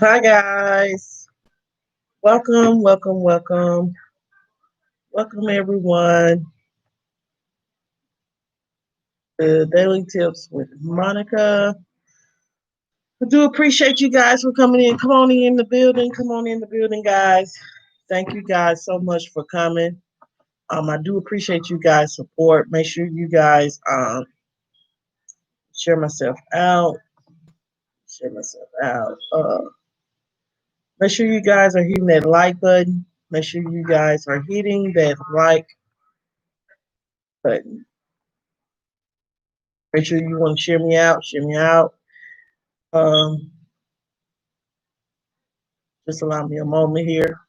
Hi guys, welcome everyone to Daily Tips with Monica. I do appreciate you guys for coming in. Come on in the building. Come on in the building, guys. Thank you guys so much for coming. I do appreciate you guys' support. Make sure you guys share myself out. Share myself out. Make sure you guys are hitting that like button. Make sure you guys are hitting that like button. Make sure you want to share me out. Share me out. Um, just allow me a moment here.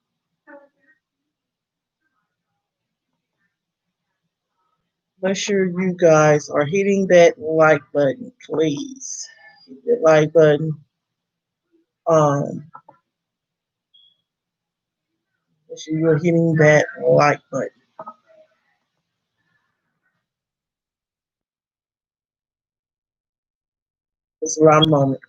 Make sure you guys are hitting that like button, please. Hit that like button. Um, Make sure you're hitting that like button. Just allow me a moment.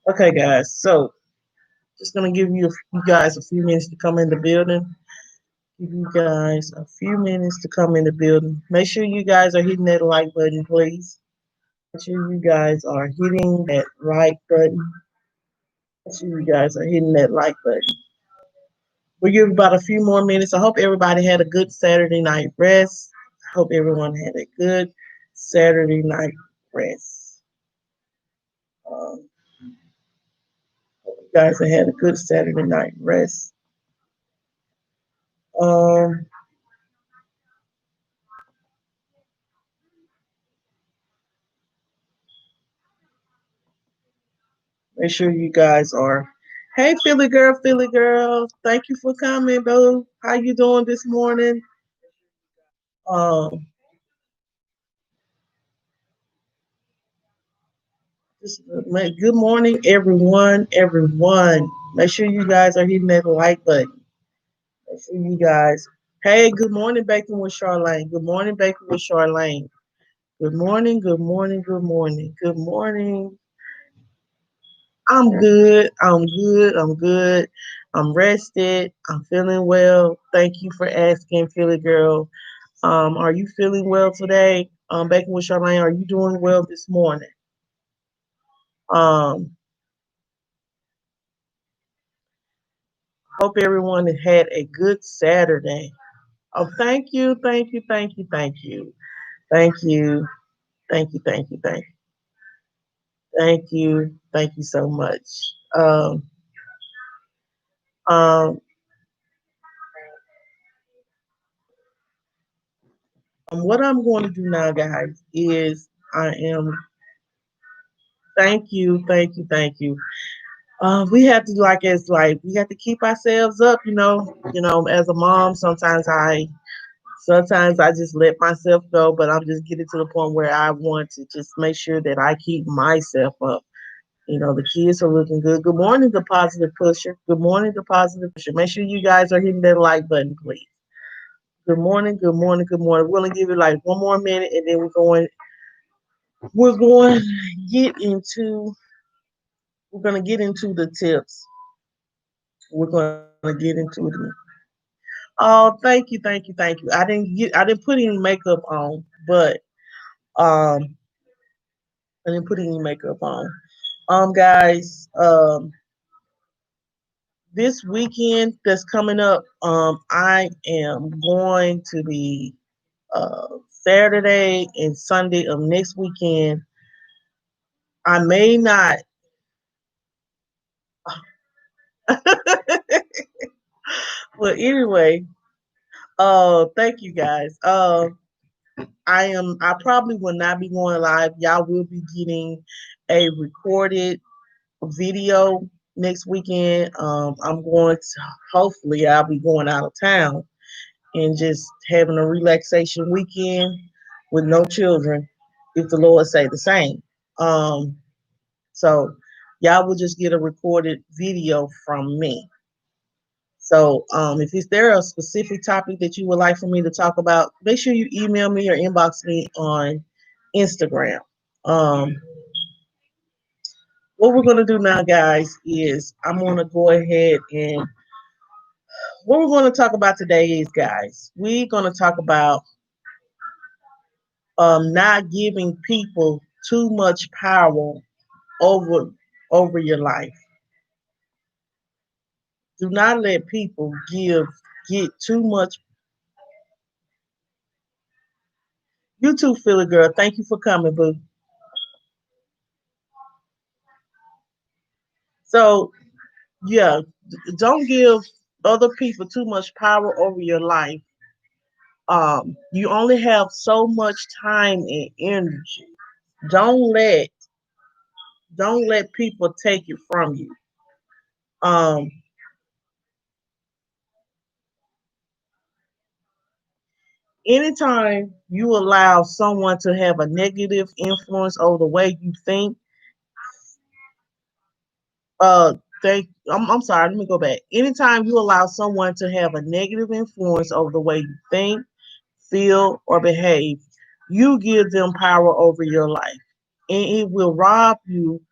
Okay, guys. So just gonna give you guys a few minutes to come in the building. Give you guys a few minutes to come in the building. Make sure you guys are hitting that like button, please. Make sure you guys are hitting that like button. Make sure you guys are hitting that like button. We'll give about a few more minutes. I hope everybody had a good Saturday night rest. I hope everyone had a good Saturday night rest. Um, Hope you guys have had a good Saturday night rest. Um, Make sure you guys are. Hey, Philly girl, Philly girl. Thank you for coming, boo. How you doing this morning? Um, Good morning, everyone. Everyone, make sure you guys are hitting that like button. Make sure you guys. Hey, good morning, Baking with Charlene. Good morning, Baking with Charlene. Good morning, good morning, good morning, good morning. I'm good. I'm good. I'm good. I'm rested. I'm feeling well. Thank you for asking, Philly girl. Are you feeling well today? Baking with Charlene, are you doing well this morning? Um, Hope everyone had a good Saturday. Oh, thank you, thank you, thank you, thank you, thank you, thank you, thank you, thank you so much. Um, what I'm going to do now, guys, is I am thank you. We have to like it's like we have to keep ourselves up, as a mom, sometimes I just let myself go, but I'm just getting to the point where I want to just make sure that I keep myself up. The kids are looking good. Good morning, the positive pusher. Good morning, the positive pusher. Make sure you guys are hitting that like button, please. Good morning, good morning, good morning. We're gonna give it like one more minute and then we're going to get into we're gonna get into the tips. We're gonna get into the Oh, thank you. I didn't put any makeup on, but um I didn't put any makeup on. Guys, this weekend that's coming up, I am going to be Saturday and Sunday of next weekend. I may not. Well, anyway, thank you guys. I probably will not be going live. Y'all will be getting a recorded video next weekend. I'm going to, hopefully, I'll be going out of town and just having a relaxation weekend with no children, if the Lord say the same. Um, so y'all will just get a recorded video from me. So if is there a specific topic that you would like for me to talk about, make sure you email me or inbox me on Instagram. Um, what we're going to do now, guys, is I'm going to go ahead and what we're going to talk about today is, guys, we're going to talk about not giving people too much power over your life. Do not let people get too much. You too, Philly girl. Thank you for coming, boo. So yeah, don't give other people too much power over your life. You only have so much time and energy. Don't let people take it from you. Um, Anytime you allow someone to have a negative influence over the way you think, uh, I'm sorry, let me go back. Anytime you allow someone to have a negative influence over the way you think, feel, or behave, you give them power over your life. And it will rob you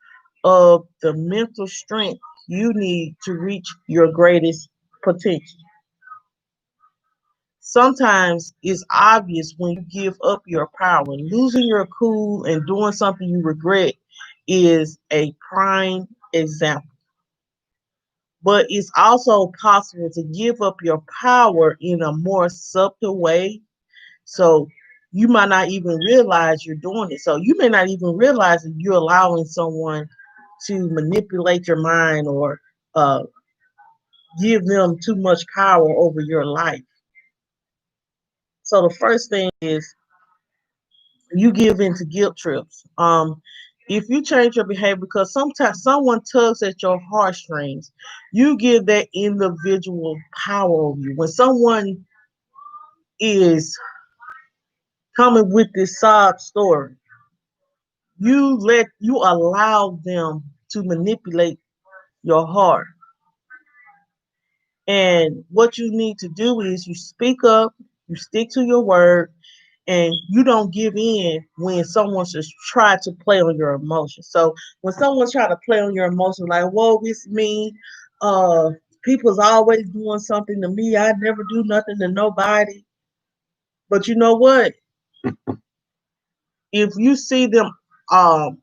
of the mental strength you need to reach your greatest potential. Sometimes it's obvious when you give up your power. Losing your cool and doing something you regret is a prime example. But it's also possible to give up your power in a more subtle way. So you might not even realize you're doing it. So you may not even realize that you're allowing someone to manipulate your mind or uh, give them too much power over your life. So the first thing is you give in to guilt trips. If you change your behavior because sometimes someone tugs at your heartstrings, you give that individual power over you. When someone is coming with this sob story, you allow them to manipulate your heart. And what you need to do is you speak up, you stick to your word, and you don't give in when someone's just try to play on your emotions. So when someone's trying to play on your emotions, like, whoa, it's me, uh, people's always doing something to me. I never do nothing to nobody. But you know what? If you see them um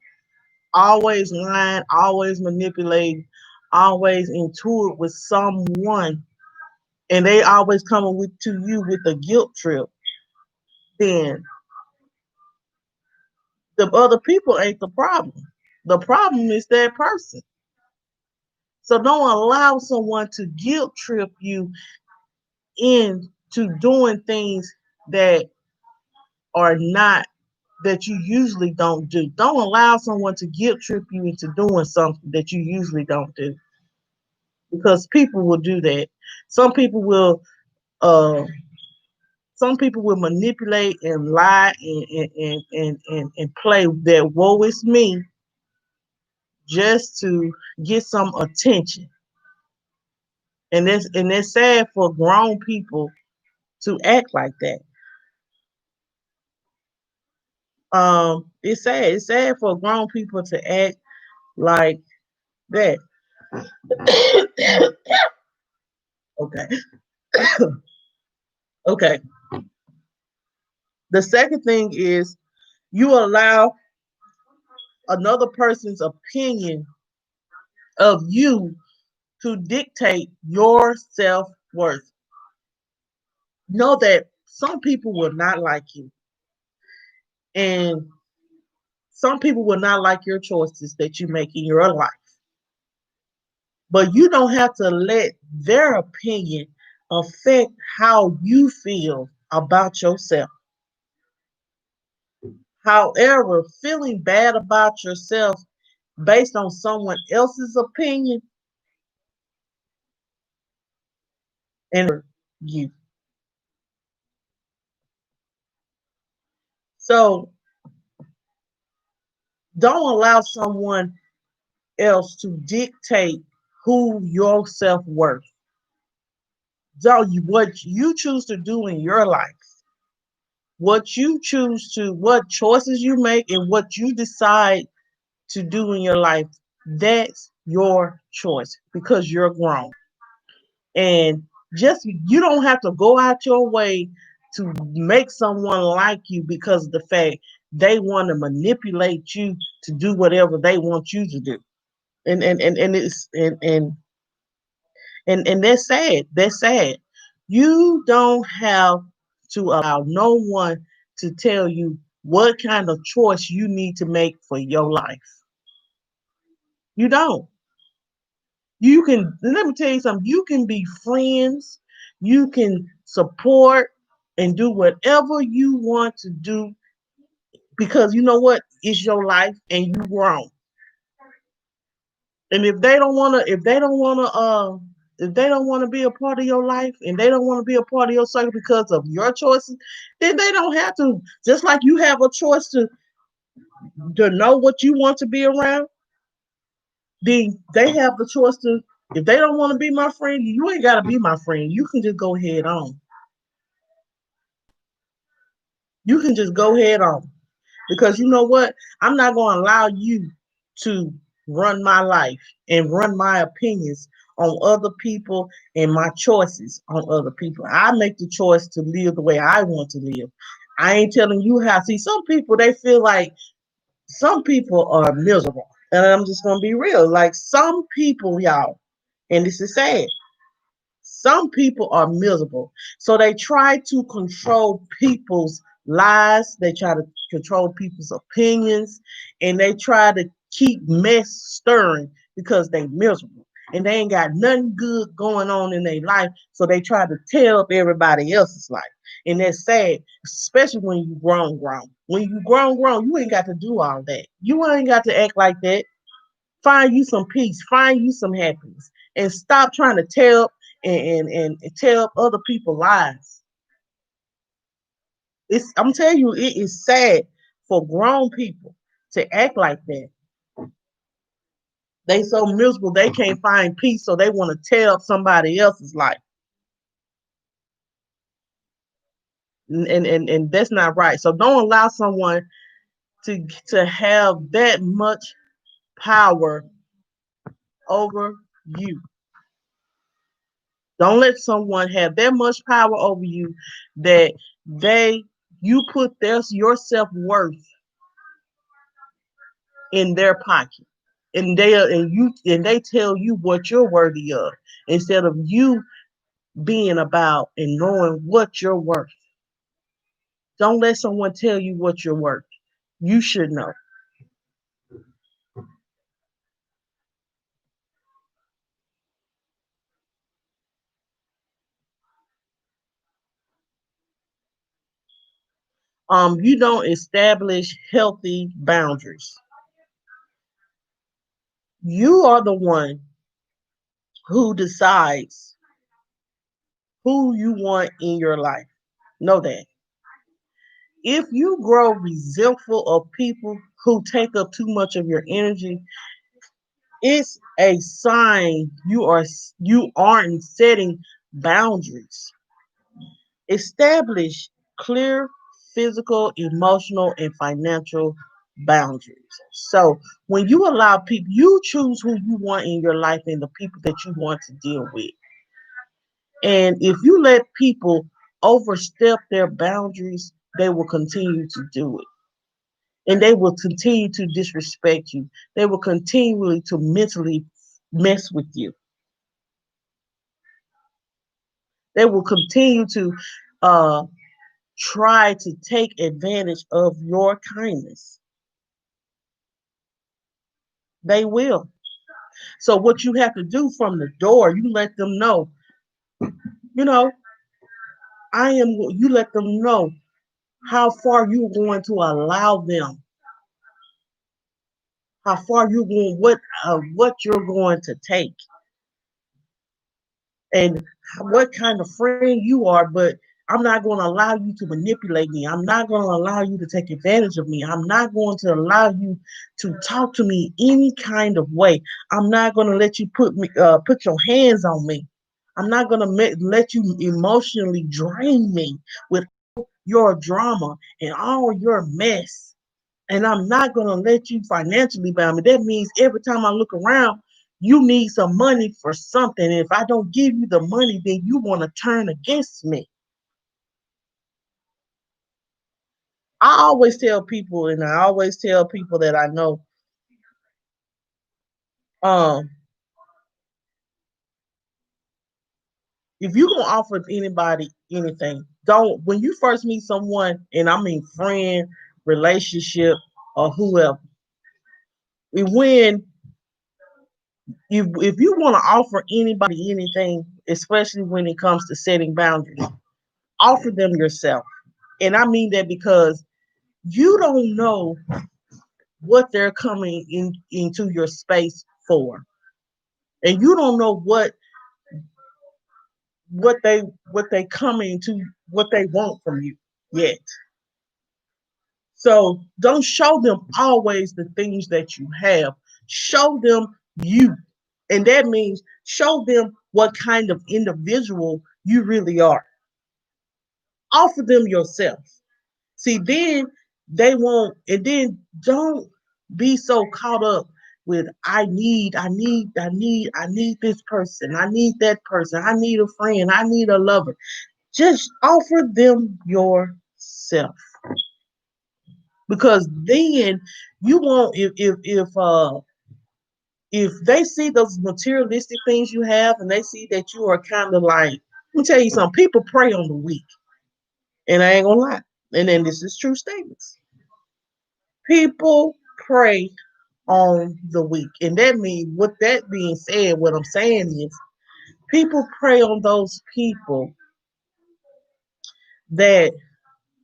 always lying, always manipulating, always into it with someone, and they always coming with to you with a guilt trip, then the other people ain't the problem. The problem is that person. So don't allow someone to guilt trip you into doing things that are not that you usually don't do. Don't allow someone to guilt trip you into doing something that you usually don't do. Because people will do that. Some people will uh some people will manipulate and lie and play that woe is me just to get some attention. And that's sad for grown people to act like that. It's sad. It's sad for grown people to act like that. Okay. Okay. The second thing is you allow another person's opinion of you to dictate your self worth. Know that some people will not like you, and some people will not like your choices that you make in your life. But you don't have to let their opinion affect how you feel about yourself. However, feeling bad about yourself based on someone else's opinion and you. So don't allow someone else to dictate who your self worth. So what you choose to do in your life, what choices you make and what you decide to do in your life, that's your choice because you're grown. And just you don't have to go out your way to make someone like you because of the fact they want to manipulate you to do whatever they want you to do. And it's and that's sad. That's sad. You don't have to allow no one to tell you what kind of choice you need to make for your life. You don't. You can, let me tell you something, you can be friends, you can support and do whatever you want to do because you know what? It's your life and you grown. And if they don't wanna, if they don't want to be a part of your life and they don't want to be a part of your circle because of your choices, then they don't have to. Just like you have a choice to know what you want to be around, then they have the choice to. If they don't want to be my friend, you ain't got to be my friend. You can just go head on. You can just go head on because you know what? I'm not going to allow you to run my life and run my opinions on other people and my choices on other people. I make the choice to live the way I want to live. I ain't telling you how. See, some people they feel like some people are miserable, and I'm just gonna be real. Like some people, y'all, and this is sad. Some people are miserable. So they try to control people's lives. They try to control people's opinions. And they try to keep mess stirring because they miserable. And they ain't got nothing good going on in their life. So they try to tear up everybody else's life. And that's sad, especially when you grown. When you grown, you ain't got to do all that. You ain't got to act like that. Find you some peace, find you some happiness, and stop trying to tear up and tear up other people's lives. I'm telling you, it is sad for grown people to act like that. They so miserable they can't find peace, so they want to tear up somebody else's life. And that's not right. So don't allow someone to have that much power over you. Don't let someone have that much power over you that they you put your self worth in their pocket, and they tell you what you're worthy of instead of you being about and knowing what you're worth. Don't let someone tell you what you're worth. You should know. You don't establish healthy boundaries. You are the one who decides who you want in your life. Know that. If you grow resentful of people who take up too much of your energy, it's a sign you aren't setting boundaries. Establish clear physical, emotional, and financial boundaries. So when you allow people, you choose who you want in your life and the people that you want to deal with. And if you let people overstep their boundaries, they will continue to do it. And they will continue to disrespect you. They will continually to mentally mess with you. They will continue to uh, try to take advantage of your kindness. They will. So what you have to do from the door, you let them know, you know, you let them know how far you're going to allow them, how far you're going, what you're going to take, and what kind of friend you are. But I'm not going to allow you to manipulate me. I'm not going to allow you to take advantage of me. I'm not going to allow you to talk to me any kind of way. I'm not going to let you put your hands on me. I'm not gonna let you emotionally drain me with your drama and all your mess. And I'm not gonna let you financially bound me. That means every time I look around, you need some money for something. And if I don't give you the money, then you want to turn against me. I always tell people, and I always tell people that I know, um, if you gonna offer anybody anything, don't when you first meet someone, and I mean friend, relationship, or whoever, when if you want to offer anybody anything, especially when it comes to setting boundaries, offer them yourself. And I mean that because you don't know what they're coming into your space for. And you don't know what they what they come into what they want from you yet. So don't show them always the things that you have. Show them you. And that means show them what kind of individual you really are. Offer them yourself. See, then they won't, and then don't be so caught up with I need this person, I need that person, I need a friend, I need a lover. Just offer them yourself. Because then you won't if they see those materialistic things you have and they see that you are kind of like, let me tell you something, people prey on the weak. And I ain't gonna lie. And then this is true statements. People prey on the weak. And that means, with that being said, what I'm saying is people prey on those people that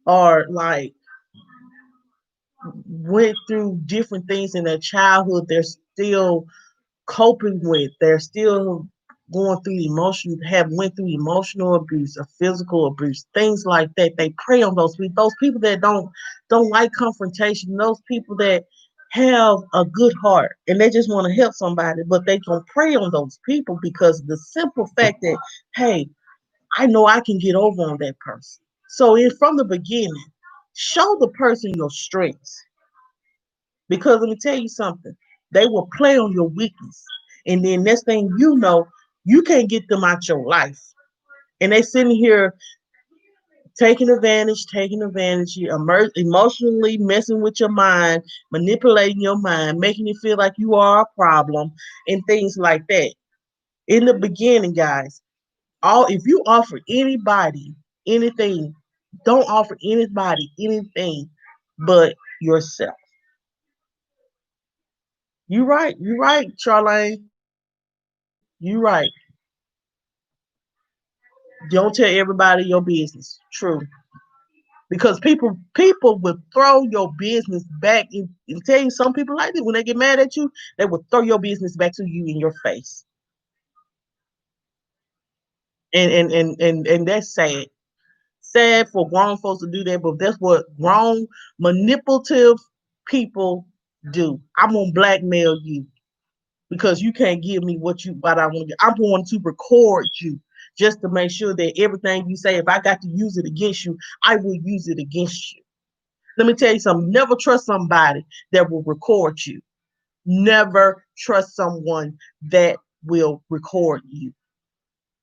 are like went through different things in their childhood. They're still coping with. They're still going through have went through emotional abuse or physical abuse, things like that. They prey on those people that don't like confrontation, those people that have a good heart and they just want to help somebody, but they can prey on those people because the simple fact that, hey, I know I can get over on that person. So from the beginning, show the person your strengths. Because let me tell you something, they will play on your weakness. And then next thing you know, you can't get them out your life. And they sitting here taking advantage, you emotionally messing with your mind, manipulating your mind, making you feel like you are a problem, and things like that. In the beginning, guys, all if you offer anybody anything, don't offer anybody anything but yourself. You right, Charlene. You right. Don't tell everybody your business. True. Because people will throw your business back and tell you, some people like this. When they get mad at you, they will throw your business back to you in your face. And that's sad. Sad for grown folks to do that, but that's what grown manipulative people do. I'm gonna blackmail you because you can't give me what I want to. I'm going to record you just to make sure that everything you say, if I got to use it against you, I will use it against you. Let me tell you something. Never trust somebody that will record you. Never trust someone that will record you.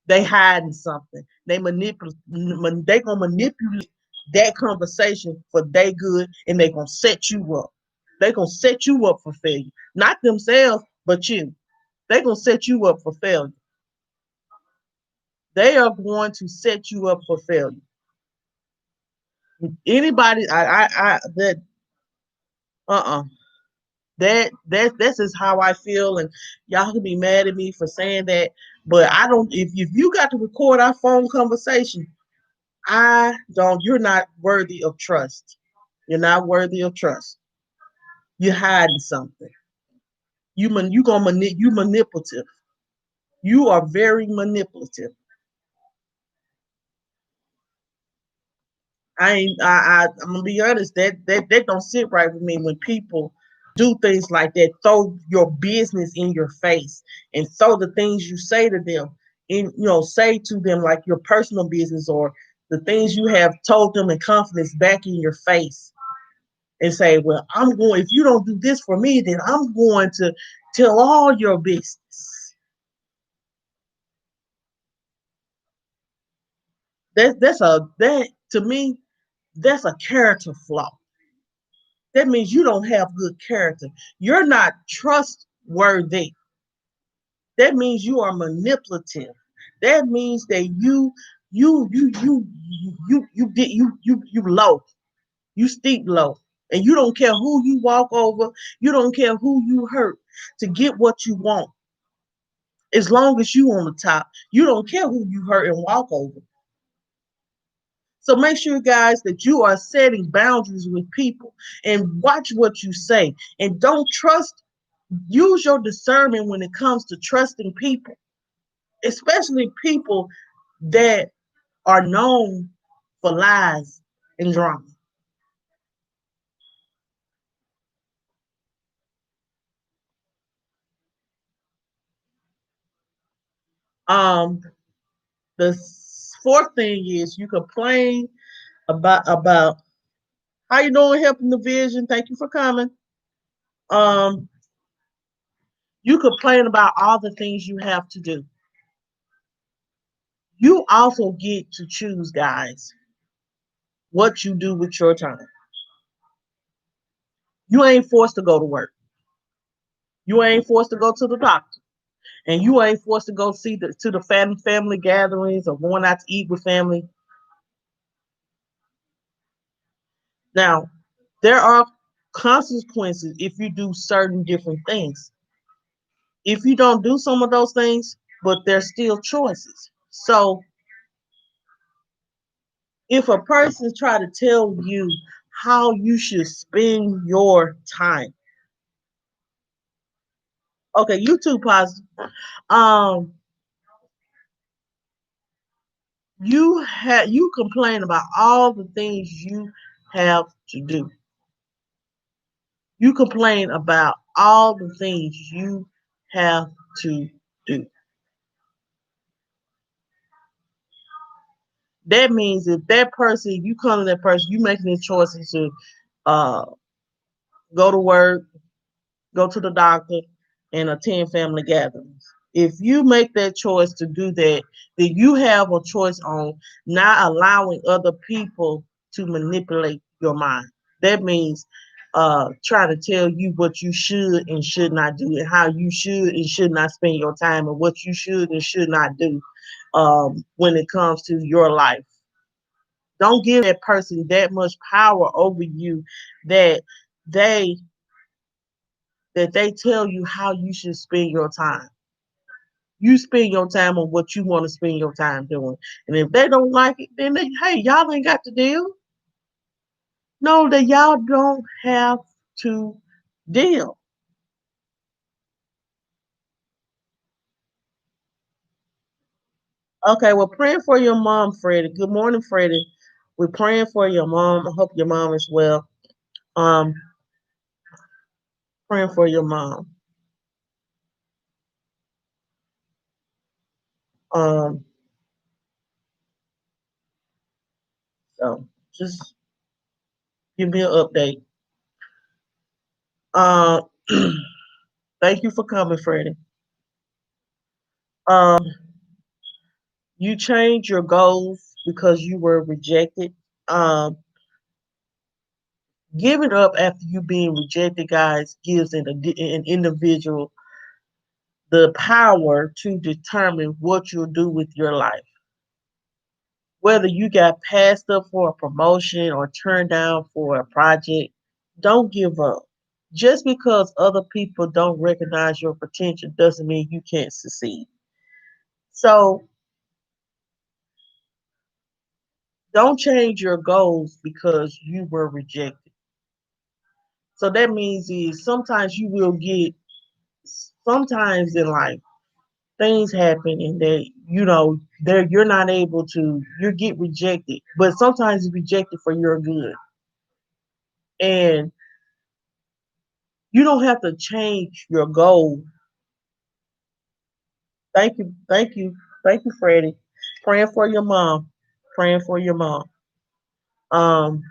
They hiding something. They gonna manipulate that conversation for their good, and they gonna set you up. They gonna set you up for failure. Not themselves, but you. They gonna set you up for failure. They are going to set you up for failure. Anybody, that, uh, this is how I feel, and y'all can be mad at me for saying that, but I don't. If you got to record our phone conversation, I don't. You're not worthy of trust. You're not worthy of trust. You're hiding something. You manipulative. You are very manipulative. I'm gonna be honest. That don't sit right with me when people do things like that. Throw your business in your face and throw the things you say to them. in say to them like your personal business or the things you have told them in confidence back in your face and say, well, I'm going, if you don't do this for me, then I'm going to tell all your business. That to me, that's a character flaw. That means you don't have good character. You're not trustworthy. That means you are manipulative. That means that you low. You steep low. And you don't care who you walk over. You don't care who you hurt to get what you want. As long as you on the top, you don't care who you hurt and walk over. So make sure, guys, that you are setting boundaries with people and watch what you say. And don't trust, use your discernment when it comes to trusting people, especially people that are known for lies and drama. Um, the fourth thing is you complain about how you doing helping the vision. Thank you for coming. Um, you complain about all the things you have to do. You also get to choose, guys, what you do with your time. You ain't forced to go to work. You ain't forced to go to the doctor. And you ain't forced to go see to the family gatherings or going out to eat with family. Now, there are consequences if you do certain different things. If you don't do some of those things, but there's still choices. So if a person try to tell you how you should spend your time, okay, you too positive. Um, you complain about all the things you have to do. You complain about all the things you have to do. That means if that person, you come to that person, you making the choices to uh, go to work, go to the doctor, and attend family gatherings. If you make that choice to do that, then you have a choice on not allowing other people to manipulate your mind. That means try to tell you what you should and should not do, and how you should and should not spend your time, and what you should and should not do when it comes to your life. Don't give that person that much power over you that they they tell you how you should spend your time. You spend your time on what you want to spend your time doing. And if they don't like it, then hey, y'all ain't got to deal. No, that y'all don't have to deal. Okay, we're praying for your mom, Freddie. Good morning, Freddie. We're praying for your mom. I hope your mom is well. Um, praying for your mom. Um, so just give me an update. Uh, thank you for coming, Freddie. Um, you changed your goals because you were rejected. Um, giving up after you being rejected, guys, gives an individual the power to determine what you'll do with your life. Whether you got passed up for a promotion or turned down for a project, don't give up. Just because other people don't recognize your potential doesn't mean you can't succeed. So don't change your goals because you were rejected. So that means is sometimes you will get, sometimes in life things happen and that there you're not able to, you get rejected, but sometimes it's rejected for your good, and you don't have to change your goal. Thank you, Thank you, Freddie. Praying for your mom. Praying for your mom. Um,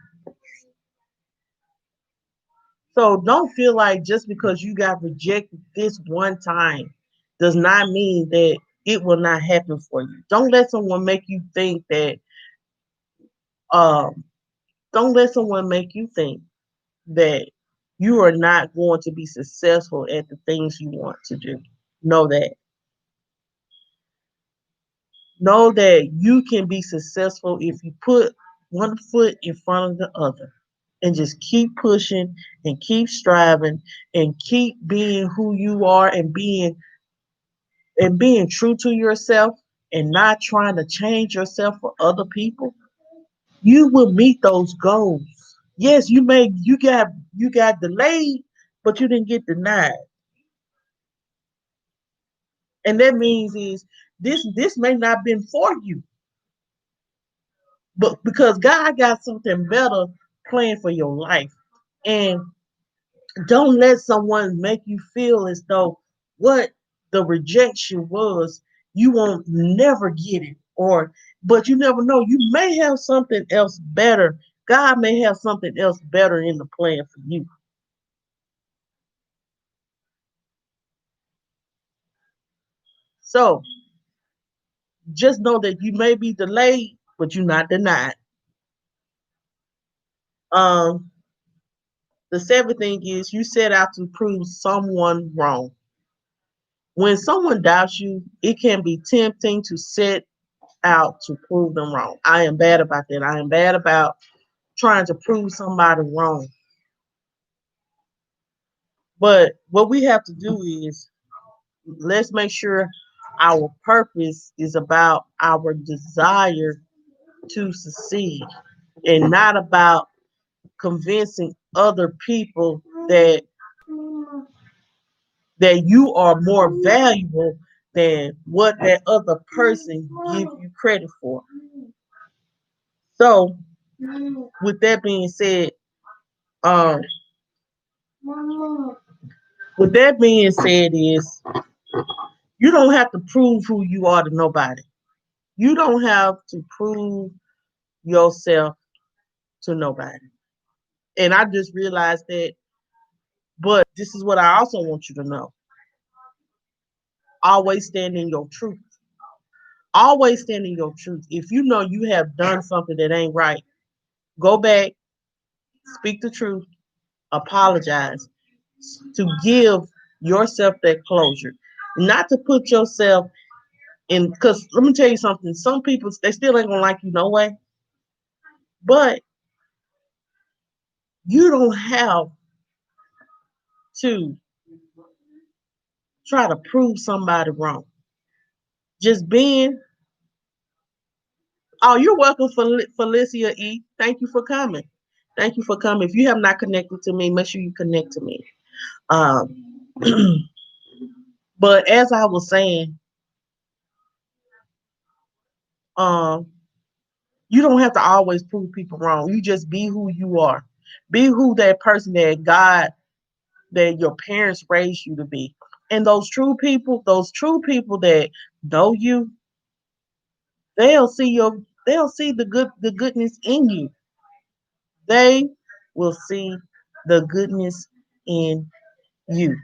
so don't feel like just because you got rejected this one time does not mean that it will not happen for you. Don't let someone make you think that um don't let someone make you think that you are not going to be successful at the things you want to do. Know that. Know that you can be successful if you put one foot in front of the other and just keep pushing and keep striving and keep being who you are and being true to yourself and not trying to change yourself for other people. You will meet those goals. Yes, you got delayed, but you didn't get denied. And that means is this may not been for you, but because God got something better planned for your life. And don't let someone make you feel as though what the rejection was, you won't never get it. Or but you never know. You may have something else better. God may have something else better in the plan for you. So just know that you may be delayed, but you're not denied. Um, the seventh thing is you set out to prove someone wrong. When someone doubts you, it can be tempting to set out to prove them wrong. I am bad about that. I am bad about trying to prove somebody wrong. But what we have to do is let's make sure our purpose is about our desire to succeed and not about convincing other people that you are more valuable than what that other person give you credit for. So, with that being said, um, with that being said, is you don't have to prove who you are to nobody. You don't have to prove yourself to nobody. And I just realized that. But this is what I also want you to know: always stand in your truth. Always stand in your truth. If you know you have done something that ain't right, go back, speak the truth, apologize, to give yourself that closure, not to put yourself in. Because let me tell you something: some people they still ain't gonna like you no way, but you don't have to try to prove somebody wrong. Just being. Oh, you're welcome, Felicia E. Thank you for coming. Thank you for coming. If you have not connected to me, make sure you connect to me. Um, but as I was saying, um, you don't have to always prove people wrong. You just be who you are. Be who that person that God, that your parents raised you to be. And those true people that know you, they'll see they'll see the goodness in you. They will see the goodness in you.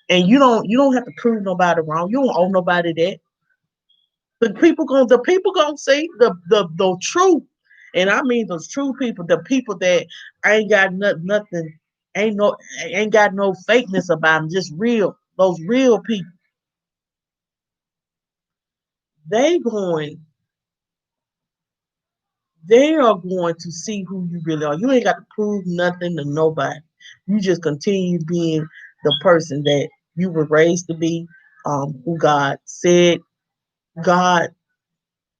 And you don't have to prove nobody wrong. You don't owe nobody that. The people gonna see the truth. And I mean those true people, the people that ain't got nothing, ain't no ain't got no fakeness about them, just real, those real people. They going they are going to see who you really are. You ain't got to prove nothing to nobody. You just continue being the person that you were raised to be, who God said God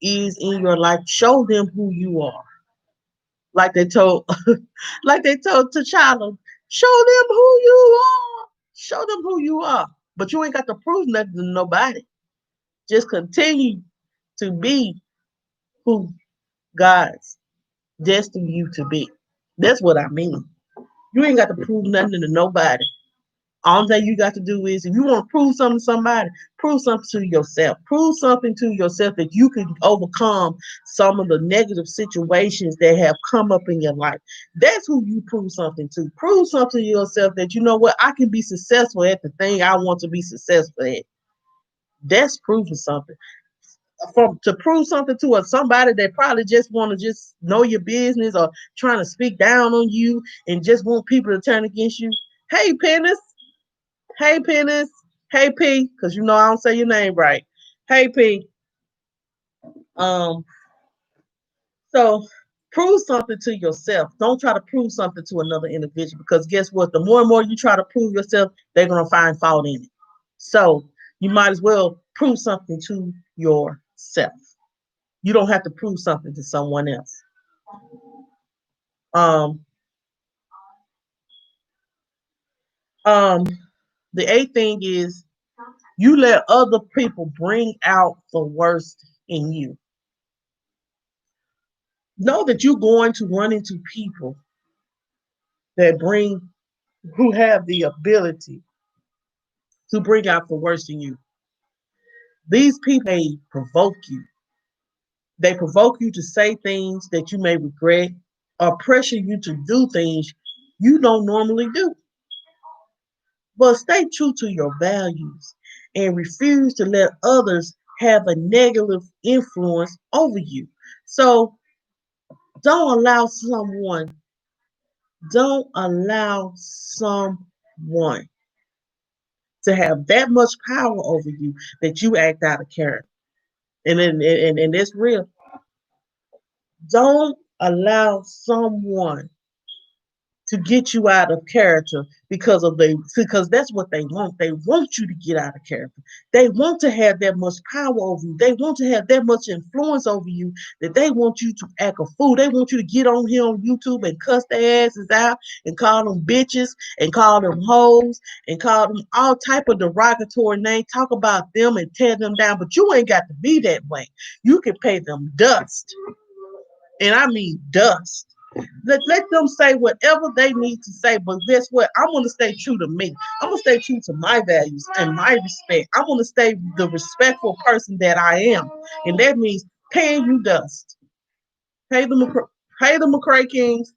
is in your life. Show them who you are. Like they told like they told T'Challa, show them who you are. Show them who you are. But you ain't got to prove nothing to nobody. Just continue to be who God's destined you to be. That's what I mean. You ain't got to prove nothing to nobody. All that you got to do is, if you want to prove something to somebody, prove something to yourself. Prove something to yourself that you can overcome some of the negative situations that have come up in your life. That's who you prove something to. Prove something to yourself that, you know what, I can be successful at the thing I want to be successful at. That's proving something. To prove something to somebody that probably just want to just know your business, or trying to speak down on you and just want people to turn against you. Hey, Pennis. Hey, Pennis. Hey, P, because you know I don't say your name right. Hey, P. Um, so prove something to yourself. Don't try to prove something to another individual, because guess what? The more and more you try to prove yourself, they're gonna find fault in it. So you might as well prove something to yourself. You don't have to prove something to someone else. Um, um, the eighth thing is, you let other people bring out the worst in you. Know that you're going to run into people that who have the ability to bring out the worst in you. These people, they provoke you. They provoke you to say things that you may regret, or pressure you to do things you don't normally do. But stay true to your values and refuse to let others have a negative influence over you. So don't allow someone, don't allow someone to have that much power over you that you act out of character. And it's real. Don't allow someone to get you out of character, because that's what they want. They want you to get out of character. They want to have that much power over you. They want to have that much influence over you that they want you to act a fool. They want you to get on here on YouTube and cuss their asses out and call them bitches and call them hoes and call them all type of derogatory names, talk about them and tear them down. But you ain't got to be that way. You can pay them dust. And I mean dust. Let them say whatever they need to say, but guess what? I'm going to stay true to me. I'm going to stay true to my values and my respect. I'm going to stay the respectful person that I am. And that means paying you dust. Hey, the McRae Kingz.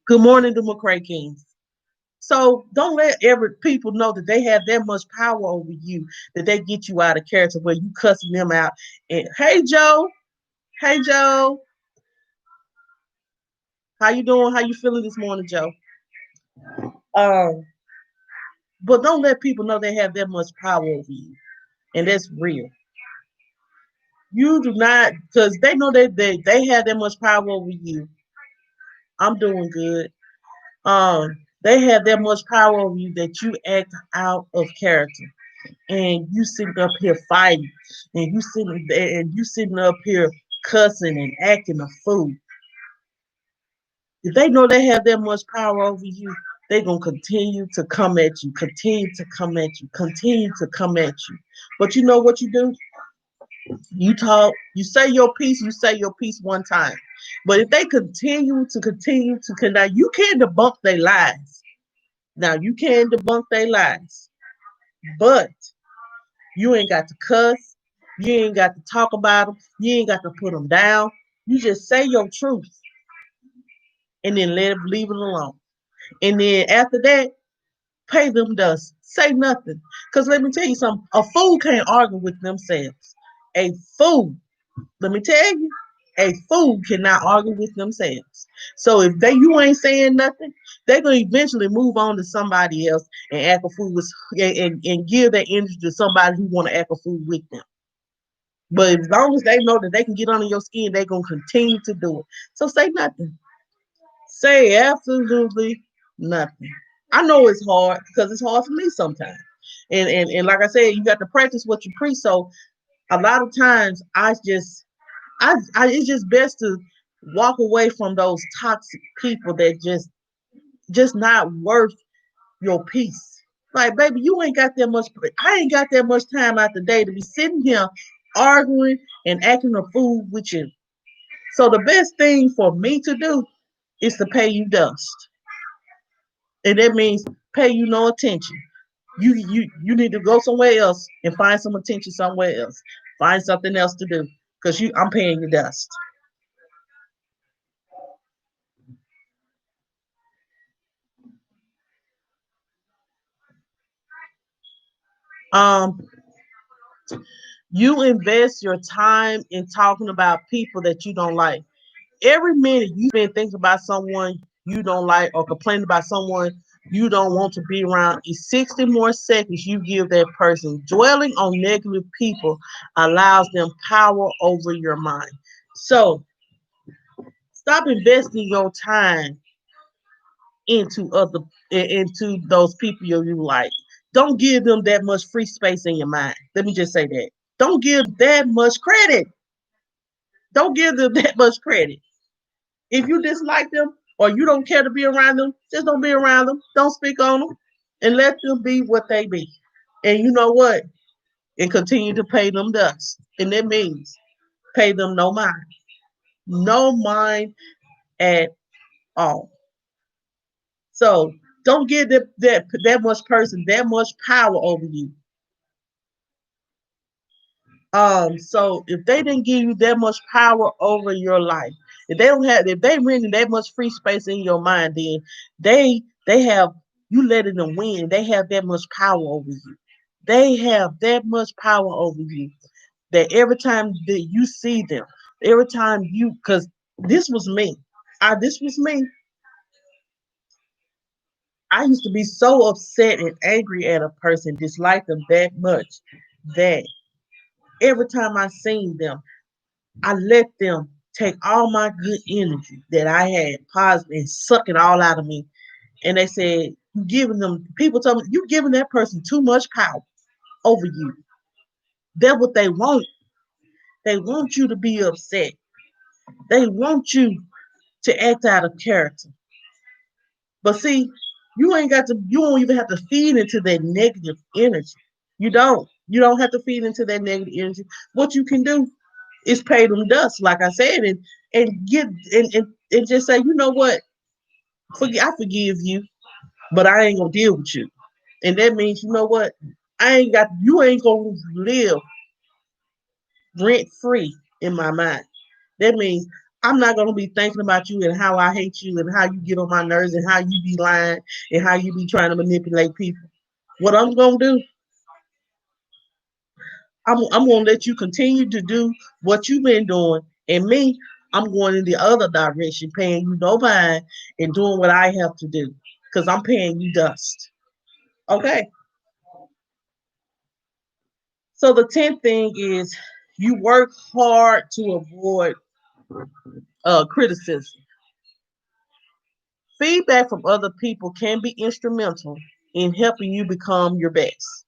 Good morning, the McRae Kingz. So don't let every people know that they have that much power over you that they get you out of character where you cussing them out. And hey, Joe. Hey, Joe. How you doing? How you feeling this morning, Joe? Um, but don't let people know they have that much power over you, and that's real. You do not, because they know they have that much power over you. I'm doing good. They have that much power over you that you act out of character, and you sitting up here fighting, and you sitting up here cussing and acting a fool. If they know they have that much power over you, they're going to continue to come at you, continue to come at you, continue to come at you. But you know what you do? You talk, you say your piece one time. But if they now you can debunk their lies. Now you can debunk their lies. But you ain't got to cuss. You ain't got to talk about them. You ain't got to put them down. You just say your truth and then leave it alone. And then after that, pay them dust. Say nothing. Because let me tell you something. A fool can't argue with themselves. A fool, let me tell you, a fool cannot argue with themselves. So if you ain't saying nothing, they're gonna eventually move on to somebody else and act a fool and give their energy to somebody who want to act a fool with them. But as long as they know that they can get under your skin, they're gonna continue to do it. So say nothing. Say absolutely nothing. I know it's hard because it's hard for me sometimes. And like I said, you got to practice what you preach. So a lot of times I it's just best to walk away from those toxic people that just not worth your peace. Like, baby, you ain't got that much. I ain't got that much time out the day to be sitting here arguing and acting a fool with you. So the best thing for me to do is to pay you dust. And that means pay you no attention. You need to go somewhere else and find some attention somewhere else. Find something else to do. Because I'm paying you dust. Um, you invest your time in talking about people that you don't like. Every minute you spend thinking about someone you don't like or complaining about someone you don't want to be around is 60 more seconds you give that person. Dwelling on negative people allows them power over your mind. So stop investing your time into other into those people you like. Don't give them that much free space in your mind. Let me just say that. Don't give that much credit. Don't give them that much credit. If you dislike them or you don't care to be around them, just don't be around them. Don't speak on them and let them be what they be. And you know what? And continue to pay them dust. And that means pay them no mind. No mind at all. So don't give that much person that much power over you. So if they didn't give you that much power over your life, if they really that much free space in your mind, then they have you letting them win. They have that much power over you. They have that much power over you that every time that you see them, every time because this was me. This was me. I used to be so upset and angry at a person, dislike them that much that every time I seen them, I let them take all my good energy that I had positive and suck it all out of me. And they said, you giving them people told me you giving that person too much power over you. That's what they want. They want you to be upset. They want you to act out of character. But see, you don't even have to feed into that negative energy. You don't. You don't have to feed into that negative energy. What you can do is pay them dust, like I said, and get and just say, you know what, I forgive you, but I ain't gonna deal with you. And that means, you know what, you ain't gonna live rent free in my mind. That means I'm not gonna be thinking about you and how I hate you and how you get on my nerves and how you be lying and how you be trying to manipulate people. What I'm gonna do, I'm gonna let you continue to do what you've been doing, and me, I'm going in the other direction, paying you no mind and doing what I have to do, because I'm paying you dust. Okay. So the 10th thing is you work hard to avoid criticism. Feedback from other people can be instrumental in helping you become your best.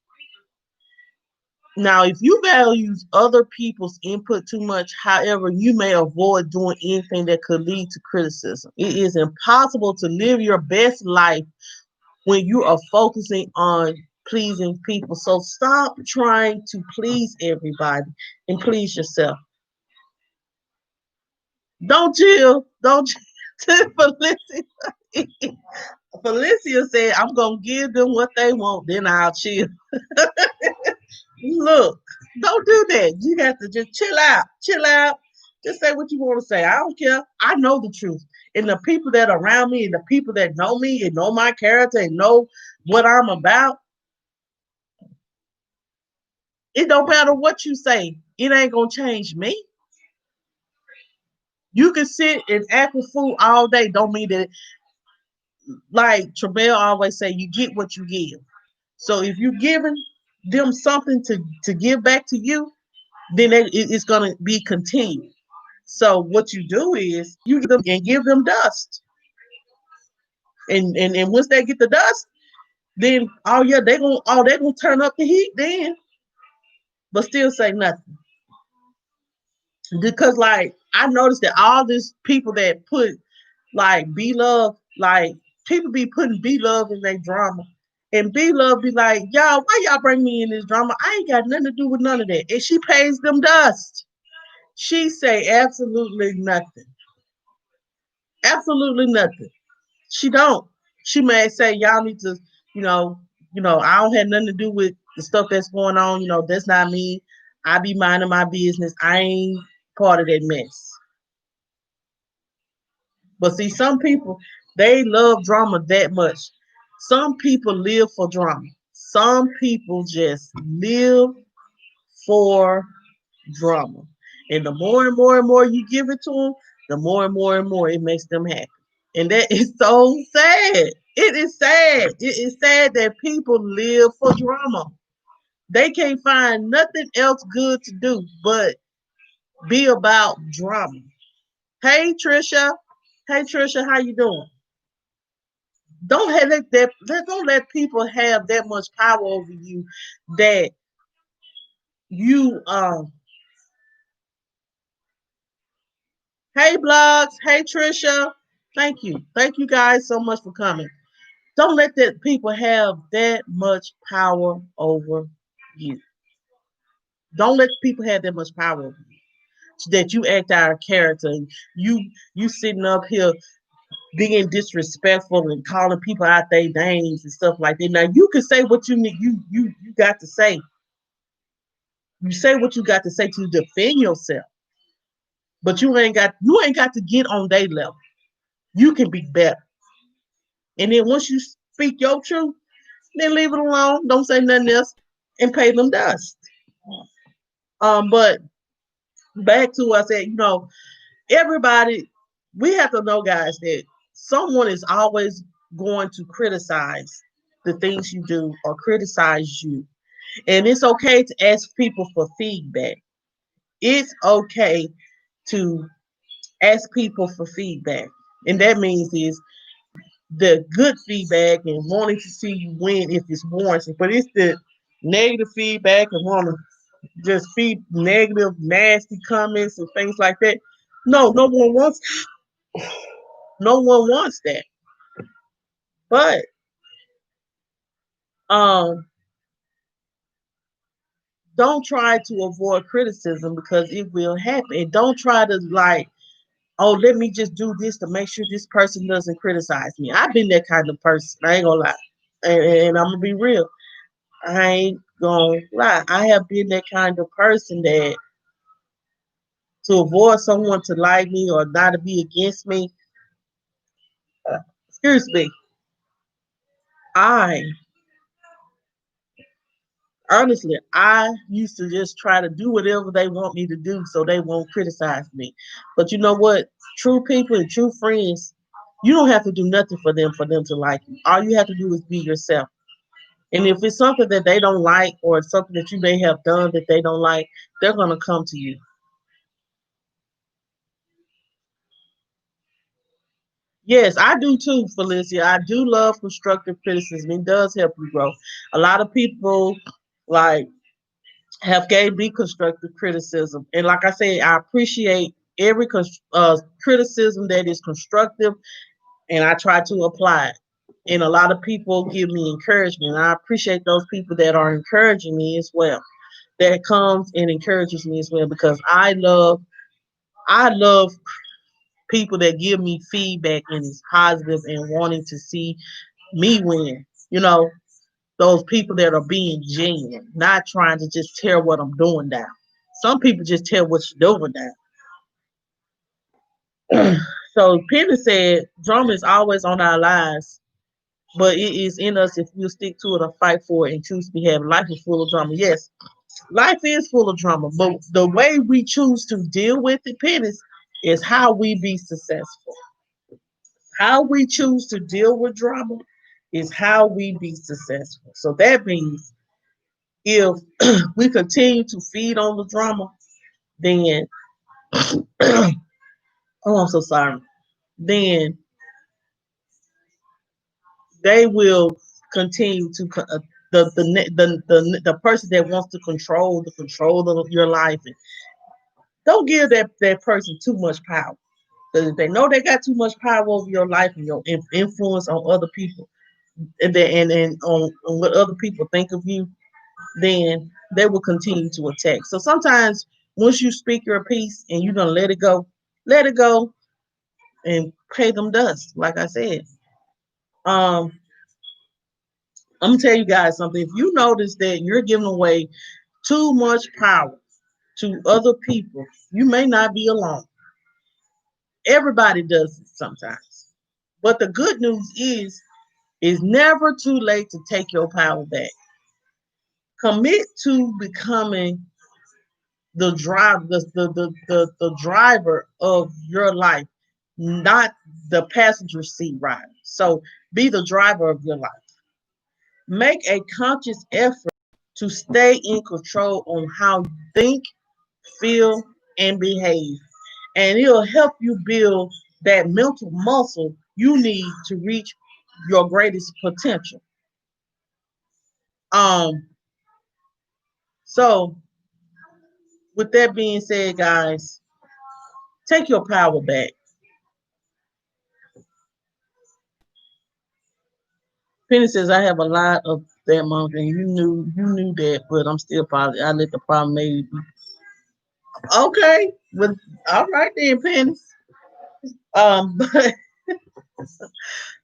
Now, if you value other people's input too much, however, you may avoid doing anything that could lead to criticism. It is impossible to live your best life when you are focusing on pleasing people. So stop trying to please everybody and please yourself. Don't chill. Don't chill. Felicia said, I'm going to give them what they want, then I'll chill. Look, don't do that. You have to just chill out. Chill out. Just say what you want to say. I don't care. I know the truth. And the people that are around me and the people that know me and know my character and know what I'm about, it don't matter what you say. It ain't going to change me. You can sit and act a fool all day. Don't mean that, like Trebell always say, you get what you give. So if you're giving them something to give back to you, then it's going to be continued. So what you do is you give them and give them dust. And once they get the dust, then they're gonna turn up the heat then, but still say nothing. Because like I noticed that all these people that put like B Love, like people be putting B Love in their drama. And B Love be like, y'all, why y'all bring me in this drama? I ain't got nothing to do with none of that. And she pays them dust. She say absolutely nothing. Absolutely nothing. She don't. She may say, y'all need to, you know, I don't have nothing to do with the stuff that's going on. That's not me. I be minding my business. I ain't part of that mess. But see, some people, they love drama that much. Some people live for drama. Some people just live for drama. And the more and more and more you give it to them, the more and more it makes them happy. And that is so sad. It is sad. It is sad that people live for drama. They can't find nothing else good to do but be about drama. Hey Trisha. Hey Trisha, how you doing? Don't let people have that much power over you that you hey blogs, hey Trisha. Thank you. Thank you guys so much for coming. Don't let that people have that much power over you. Don't let people have that much power over you. That you act out of character and you sitting up here being disrespectful and calling people out their names and stuff like that. Now you can say what you need you got to say. You say what you got to say to defend yourself. But you ain't got to get on their level. You can be better. And then once you speak your truth, then leave it alone. Don't say nothing else and pay them dust. But back to what I said, everybody, we have to know, guys, that someone is always going to criticize the things you do or criticize you. And it's okay to ask people for feedback. It's okay to ask people for feedback. And that means is the good feedback and wanting to see you win if it's warranted. But it's the negative feedback and want to just feed negative, nasty comments and things like that. No one wants that. But um don't try to avoid criticism because it will happen. And don't try to like, oh, let me just do this to make sure this person doesn't criticize me. I've been that kind of person. I ain't gonna lie. And I'm gonna be real. I ain't gonna lie. I have been that kind of person that to avoid someone to like me or not to be against me, excuse me, I honestly, I used to just try to do whatever they want me to do so they won't criticize me. But you know what? True people and true friends, you don't have to do nothing for them to like you. All you have to do is be yourself. And if it's something that they don't like or something that you may have done that they don't like, they're going to come to you. Yes, I do too, Felicia. I do love constructive criticism. It does help you grow. A lot of people like have gave me constructive criticism, and like I said, I appreciate every criticism that is constructive, and I try to apply it. And a lot of people give me encouragement. And I appreciate those people that are encouraging me as well. That comes and encourages me as well because I love people that give me feedback and is positive and wanting to see me win. Those people that are being genuine, not trying to just tear what I'm doing down. Some people just tear what you're doing down. So Penny said, drama is always on our lives, but it is in us if we'll stick to it or fight for it and choose to be happy. Life is full of drama. Yes, life is full of drama, but the way we choose to deal with it, Penny, is how we be successful. How we choose to deal with drama is how we be successful. So that means if we continue to feed on the drama, then oh, I'm so sorry. Then they will continue to the person that wants to control of your life. And don't give that person too much power. Because if they know they got too much power over your life and your influence on other people, and on what other people think of you, then they will continue to attack. So sometimes Once you speak your piece and you're gonna let it go and pay them dust. Like I said. Um, I'm gonna tell you guys something. If you notice that you're giving away too much power to other people, you may not be alone. Everybody does it sometimes. But the good news is it's never too late to take your power back. Commit to becoming the driver of your life, not the passenger seat rider. So be the driver of your life. Make a conscious effort to stay in control on how you think, feel, and behave. And it'll help you build that mental muscle you need to reach your greatest potential. Um, so with that being said, guys, take your power back. Penny says I have a lot of that monk, and you knew that, but I'm still positive. I let the problem maybe. Okay, but all right then, Penny.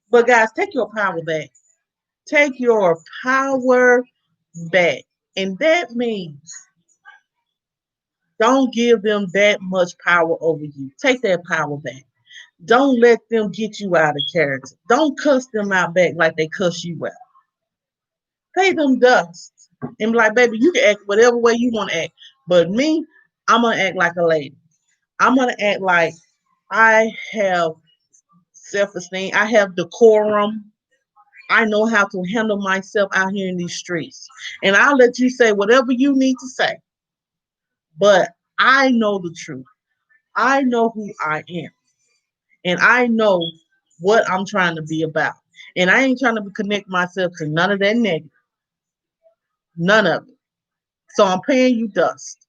But guys, take your power back. Take your power back, and that means don't give them that much power over you. Take that power back. Don't let them get you out of character. Don't cuss them out back like they cuss you out. Pay them dust. And be like, baby, you can act whatever way you want to act. But me, I'm going to act like a lady. I'm going to act like I have self-esteem. I have decorum. I know how to handle myself out here in these streets. And I'll let you say whatever you need to say. But I know the truth. I know who I am. And I know what I'm trying to be about. And I ain't trying to connect myself to none of that negative. None of it. So I'm paying you dust.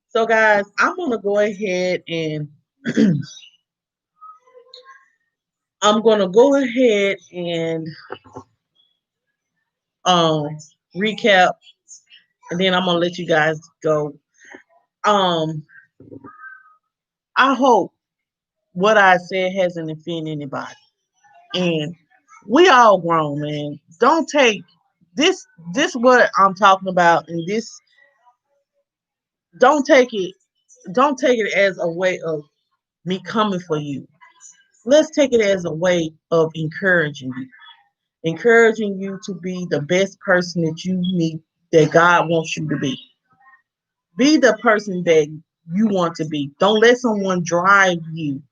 So guys, I'm gonna go ahead and I'm gonna go ahead and um recap, and then I'm gonna let you guys go. Um, I hope what I said hasn't offended anybody. And we all grown, man. Don't take this what I'm talking about, and this don't take it don't take it as a way of me coming for you. Let's take it as a way of encouraging you to be the best person that you need, that God wants you to be. Be the person that you want to be. Don't let someone drive you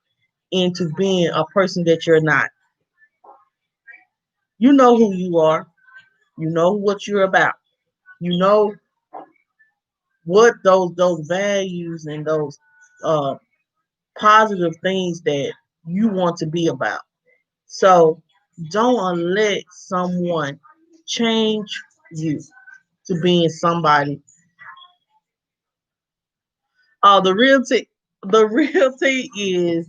into being a person that you're not. You know who you are. You know what you're about. You know what those values and those uh, positive things that you want to be about. So don't let someone change you to being somebody. The real tea is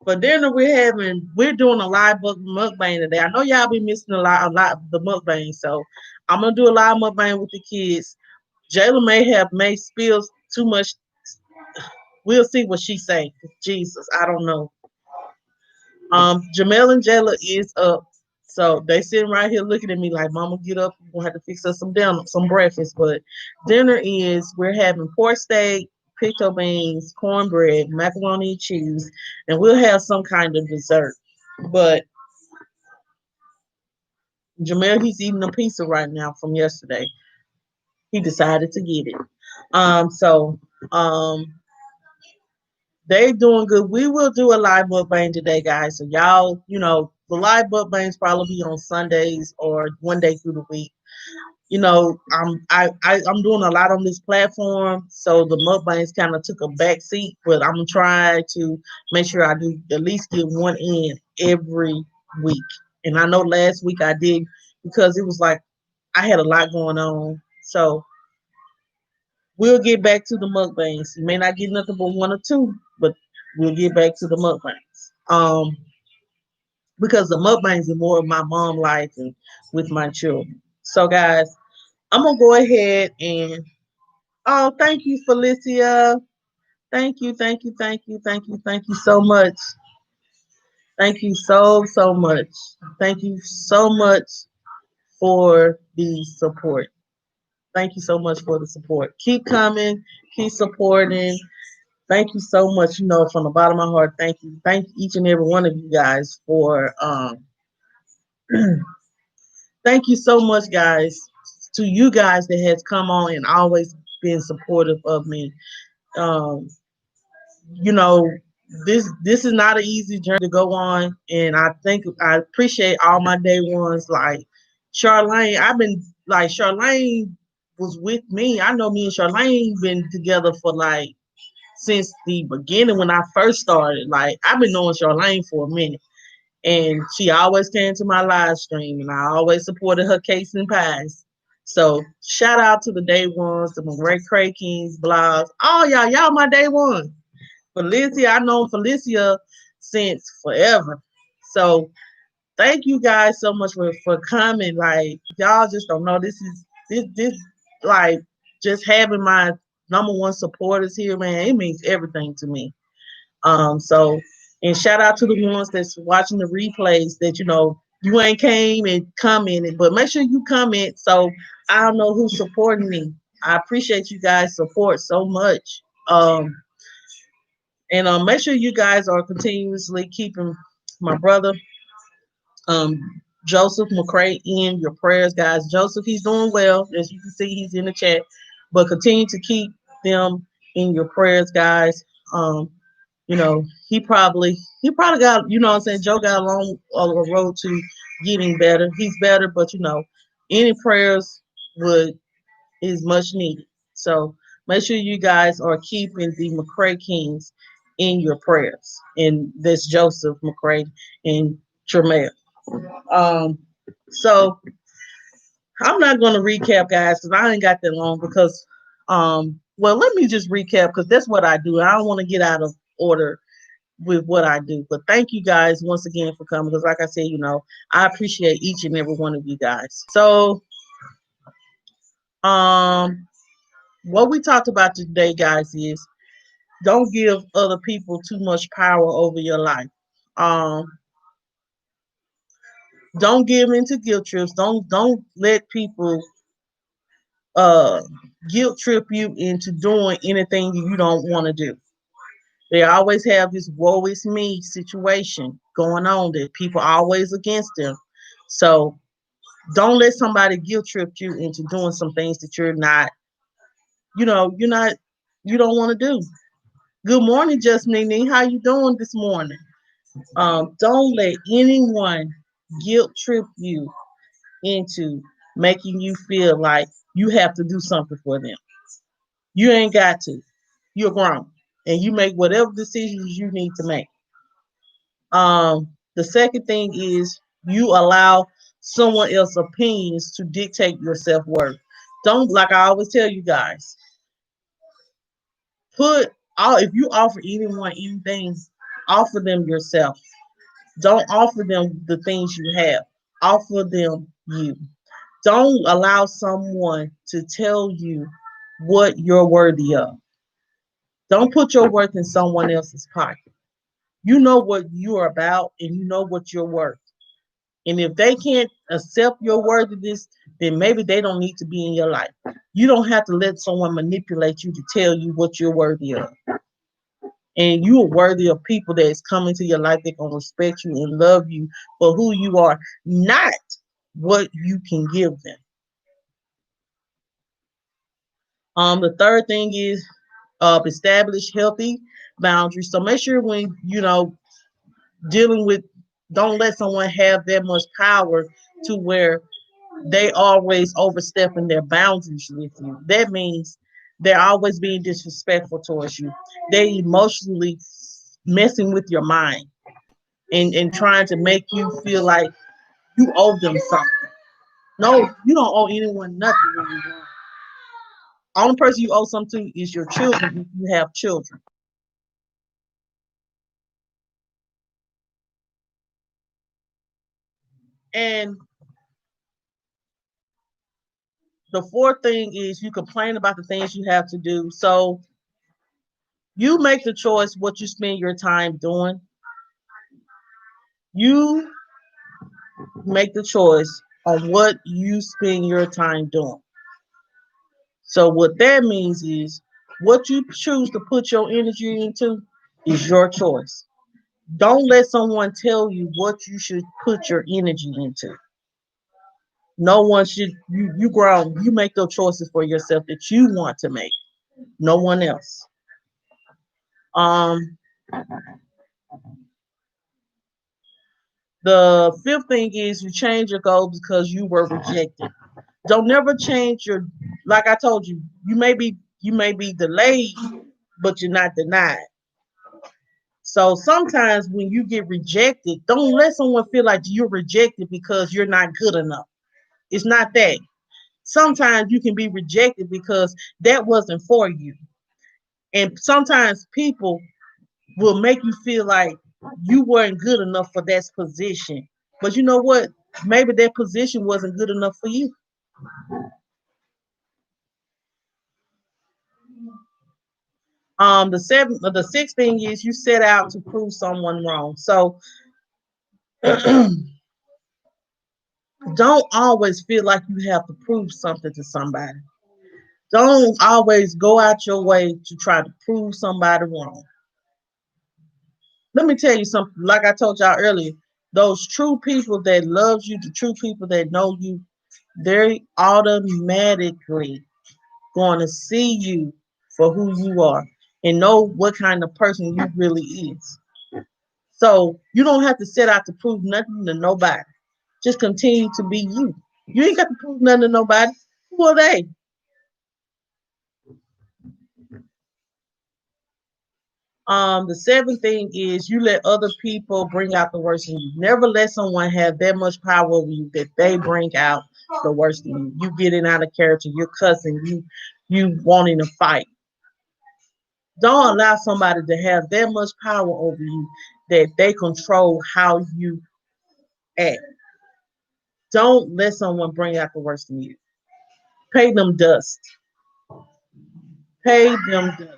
for dinner we're doing a live mukbang today. I know y'all be missing a lot of the mukbang, so I'm gonna do a live mukbang with the kids. Jayla may spill too much. We'll see what she say. Jesus, I don't know. Jamel and Jayla is up. So they sitting right here looking at me like, Mama, get up. We'll have to fix us some breakfast. But dinner is we're having pork steak, pinto beans, cornbread, macaroni and cheese, and we'll have some kind of dessert. But Jamel, he's eating a pizza right now from yesterday. He decided to get it. So they doing good. We will do a live mukbang today, guys. So y'all, the live mukbangs probably be on Sundays or one day through the week. I'm doing a lot on this platform, so the mukbangs kind of took a back seat. But I'm trying to make sure I do at least get one in every week. And I know last week I did because it was like I had a lot going on. So we'll get back to the mukbangs. You may not get nothing but one or two, but we'll get back to the mukbangs. Because the mukbangs are more of my mom life and with my children. So guys, I'm gonna go ahead and Oh, thank you, Felicia. Thank you, thank you, thank you, thank you, thank you so much. Thank you so much. Thank you so much for the support. Thank you so much for the support. Keep coming, keep supporting. Thank you so much. You know, from the bottom of my heart, thank you. Thank each and every one of you guys for thank you so much, guys. To you guys that has come on and always been supportive of me. Um, you know, this is not an easy journey to go on, and I think I appreciate all my day ones like Charlene. I've been like Charlene was with me. I know me and Charlene been together for like since the beginning when I first started. Like I've been knowing Charlene for a minute. And she always came to my live stream and I always supported her cakes and pies. So shout out to the day ones, the McRae Kingz blogs. Oh y'all my day one. Felicia, I know Felicia since forever. So thank you guys so much for coming. Like y'all just don't know this like just having my number one supporters here, man, it means everything to me. So and shout out to the ones that's watching the replays that you ain't came and commented, but make sure you comment so I don't know who's supporting me. I appreciate you guys' support so much. And make sure you guys are continuously keeping my brother um Joseph McRae in your prayers, guys. Joseph, he's doing well. As you can see, he's in the chat. But continue to keep them in your prayers, guys. He probably got, what I'm saying, Joe got a road to getting better. He's better, but any prayers would is much needed. So make sure you guys are keeping the McRae Kingz in your prayers. And that's Joseph McRae and Tremel. Um, so I'm not going to recap, guys, because I ain't got that long. Because, well, let me just recap because that's what I do. I don't want to get out of order with what I do. But thank you guys once again for coming. Because, like I said, I appreciate each and every one of you guys. So, what we talked about today, guys, is don't give other people too much power over your life. Um, don't give into guilt trips. Don't let people uh guilt trip you into doing anything you don't want to do. They always have this woe is me situation going on that people are always against them. So don't let somebody guilt trip you into doing some things that you're not you don't want to do. Good morning, Just Nene. How you doing this morning? Don't let anyone guilt trip you into making you feel like you have to do something for them. You ain't got to. You're grown, and you make whatever decisions you need to make. The second thing is you allow someone else's opinions to dictate your self worth. Don't, like I always tell you guys, put all if you offer anyone anything, offer them yourself. Don't offer them the things you have. Offer them you. Don't allow someone to tell you what you're worthy of. Don't put your worth in someone else's pocket. You know what you're about and you know what you're worth. And if they can't accept your worthiness, then maybe they don't need to be in your life. You don't have to let someone manipulate you to tell you what you're worthy of. And you are worthy of people that is coming to your life that gonna respect you and love you for who you are, not what you can give them. The third thing is establish healthy boundaries. So make sure when dealing with, don't let someone have that much power to where they always overstepping their boundaries with you. That means they're always being disrespectful towards you. They emotionally messing with your mind and trying to make you feel like you owe them something. No, you don't owe anyone nothing when you're grown. Only person you owe something to is your children if you have children. And The fourth thing is you complain about the things you have to do. So you make the choice what you spend your time doing. You make the choice on what you spend your time doing. So what that means is what you choose to put your energy into is your choice. Don't let someone tell you what you should put your energy into. No one should you grow, you make those choices for yourself that you want to make. No one else. Um the fifth thing is you change your goal because you were rejected. Don't never change your, like I told you, you may be delayed, but you're not denied. So sometimes when you get rejected, don't let someone feel like you're rejected because you're not good enough. It's not that. Sometimes you can be rejected because that wasn't for you. And sometimes people will make you feel like you weren't good enough for that position. But you know what? Maybe that position wasn't good enough for you. The sixth thing is you set out to prove someone wrong. So don't always feel like you have to prove something to somebody. Don't always go out your way to try to prove somebody wrong. Let me tell you something. Like I told y'all earlier, those true people that love you, the true people that know you, they're automatically going to see you for who you are and know what kind of person you really is. So you don't have to set out to prove nothing to nobody. Just continue to be you. You ain't got to prove nothing to nobody. Who are they? The seventh thing is you let other people bring out the worst in you. Never let someone have that much power over you that they bring out the worst in you. You getting out of character, you're cussing, you wanting to fight. Don't allow somebody to have that much power over you that they control how you act. Don't let someone bring out the worst in you. Pay them dust. Pay them dust.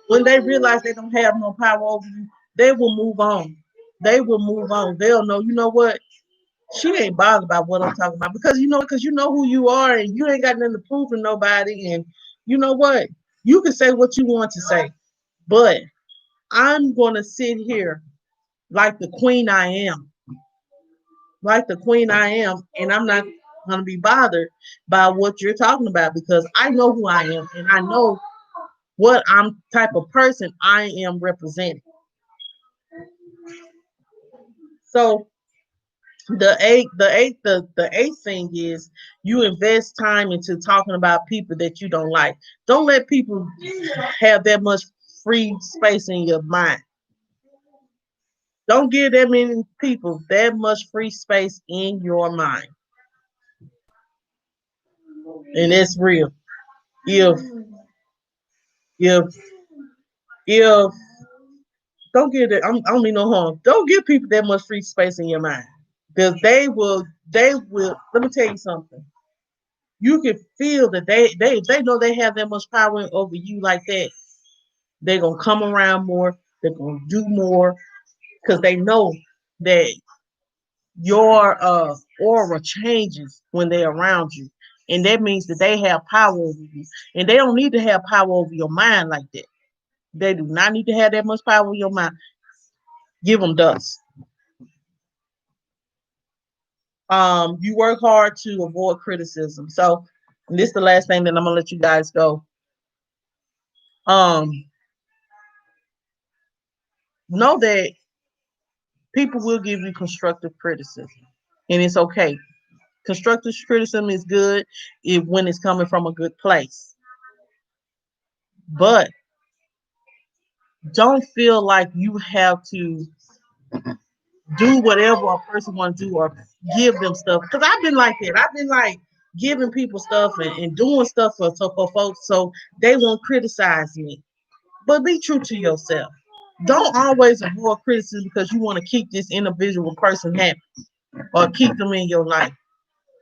When they realize they don't have no power over you, they will move on. They will move on. They'll know, you know what? She ain't bothered about what I'm talking about because you know who you are and you ain't got nothing to prove to nobody. And you know what? You can say what you want to say, but I'm gonna sit here like the queen I am, like the queen I am, and I'm not gonna be bothered by what you're talking about because I know who I am and I know what I'm type of person I am representing. So the eighth thing is you invest time into talking about people that you don't like. Don't let people have that much free space in your mind. Don't give that many people that much free space in your mind. And that's real. If if if don't give that I don't mean no harm. Don't give people that much free space in your mind. Because they will let me tell you something. You can feel that they know they have that much power over you like that. They're gonna come around more. They're gonna do more because they know that your aura changes when they're around you, and that means that they have power over you. And they don't need to have power over your mind like that. They do not need to have that much power over your mind. Give them dust. You work hard to avoid criticism. So this is the last thing that I'm gonna let you guys go. Um, know that people will give you constructive criticism, and it's okay. Constructive criticism is good if when it's coming from a good place, but don't feel like you have to do whatever a person want to do or give them stuff. Because I've been like that. I've been like giving people stuff and doing stuff for folks so they won't criticize me. But be true to yourself. Don't always avoid criticism because you want to keep this individual person happy or keep them in your life.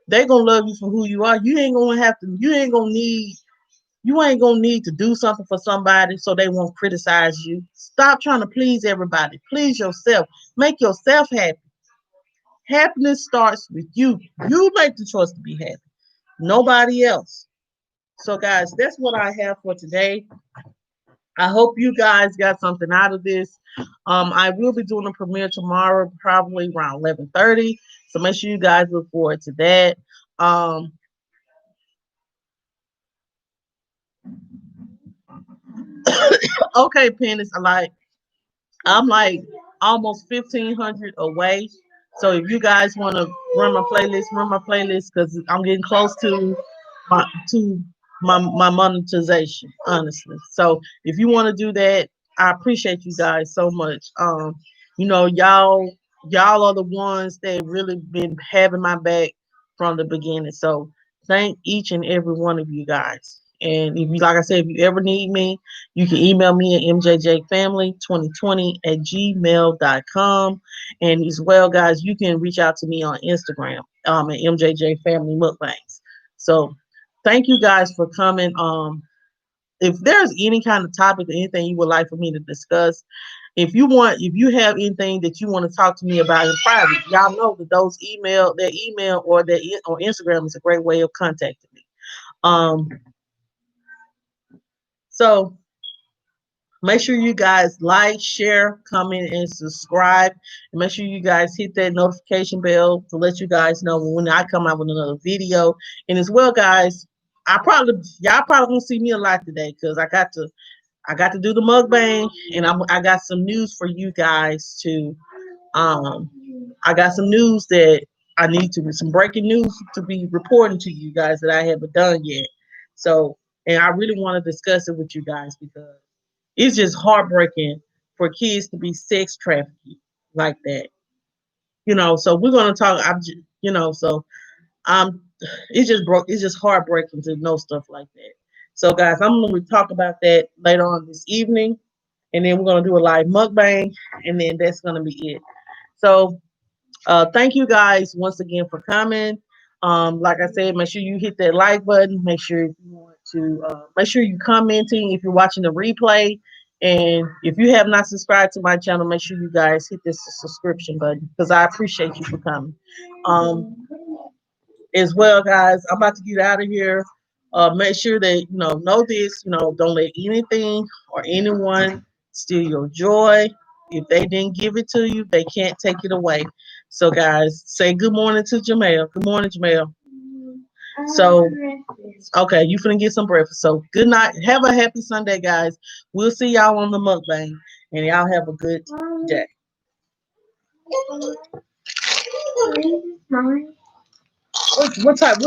They gonna love you for who you are. You ain't gonna have to. You ain't gonna need to do something for somebody so they won't criticize you. Stop trying to please everybody. Please yourself. Make yourself happy. Happiness starts with you. You make the choice to be happy. Nobody else. So, guys, that's what I have for today. I hope you guys got something out of this. I will be doing a premiere tomorrow, probably around 11:30. So make sure you guys look forward to that. Um, okay, Pennis, I'm like almost 1,500 away. So if you guys want to run my playlist because I'm getting close my to my monetization, honestly. So if you want to do that, I appreciate you guys so much. Y'all are the ones that really been having my back from the beginning. So thank each and every one of you guys. And if you, like I said, if you ever need me, you can email me at mjjfamily2020@gmail.com. And as well, guys, you can reach out to me on Instagram at MJJ Family Mukbangs. So thank you guys for coming. If there's any kind of topic or anything you would like for me to discuss, if you have anything that you want to talk to me about in private, y'all know that their email or Instagram is a great way of contacting me. Um, so make sure you guys like, share, comment, and subscribe. And make sure you guys hit that notification bell to let you guys know when I come out with another video. And as well, guys, y'all probably won't see me a lot today because I got to do the mukbang, and I got some news for you guys to um I got some news that I need to some breaking news to be reporting to you guys that I haven't done yet. So, and I really want to discuss it with you guys because it's just heartbreaking for kids to be sex trafficked like that. So we're gonna talk. So um, it's just heartbreaking to know stuff like that. So guys, I'm gonna talk about that later on this evening, and then we're gonna do a live mukbang, and then that's gonna be it. So thank you guys once again for coming. Like I said, make sure you hit that like button. Make sure if you want to, make sure you commenting if you're watching the replay. And if you have not subscribed to my channel, make sure you guys hit this subscription button because I appreciate you for coming. Um, as well, guys, I'm about to get out of here. Make sure that know this. Don't let anything or anyone steal your joy. If they didn't give it to you, they can't take it away. So, guys, say good morning to Jamel. Good morning, Jamel. So, okay, you finna get some breakfast. So, good night. Have a happy Sunday, guys. We'll see y'all on the mukbang, and y'all have a good day. What type?